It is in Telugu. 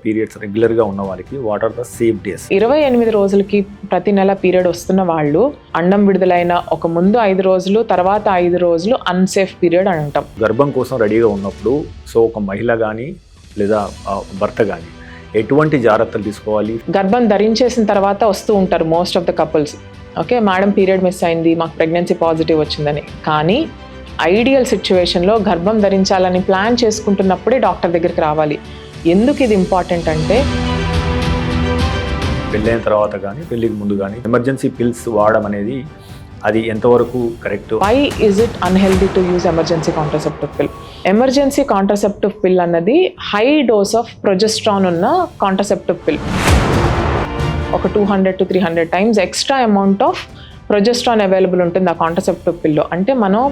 పీరియడ్స్ రెగ్యులర్గా ఉన్న వాళ్ళకి what are the safe days? 28 రోజులకి ప్రతి నెల పీరియడ్ వస్తున్న వాళ్ళు అండం విడుదలైన ఒక ముందు 5 రోజులు తర్వాత 5 రోజులు అన్సేఫ్ పీరియడ్ అని అంటాం. గర్భం కోసం రెడీగా ఉన్నప్పుడు సో ఒక మహిళ కానీ లేదా భర్త కానీ ఎటువంటి జాగ్రత్తలు తీసుకోవాలి? గర్భం ధరించేసిన తర్వాత వస్తూ ఉంటారు most of the couples. Okay, madam period miss అయింది, మాకు ప్రెగ్నెన్సీ పాజిటివ్ వచ్చిందని. కానీ ఐడియల్ సిచ్యువేషన్లో గర్భం ధరించాలని ప్లాన్ చేసుకుంటున్నప్పుడే డాక్టర్ దగ్గరికి రావాలి. ఎందుకు ఇది ఇంపార్టెంట్ అంటే పెళ్ళైన తర్వాత కానీ పెళ్ళికి ముందు కానీ ఎమర్జెన్సీ పిల్స్ వాడడం అనేది అది ఎంతవరకు correct? Why is it unhealthy to use emergency contraceptive pill? Emergency contraceptive pill అన్నది హై డోస్ ఆఫ్ ప్రొజెస్ట్రాన్ ఉన్న కాంట్రసెప్టివ్ పిల్. ఒక 200 to 300 times extra amount of progesterone available ఉంటుంది ఆ కాంట్రసెప్టివ్ పిల్లో. అంటే మనం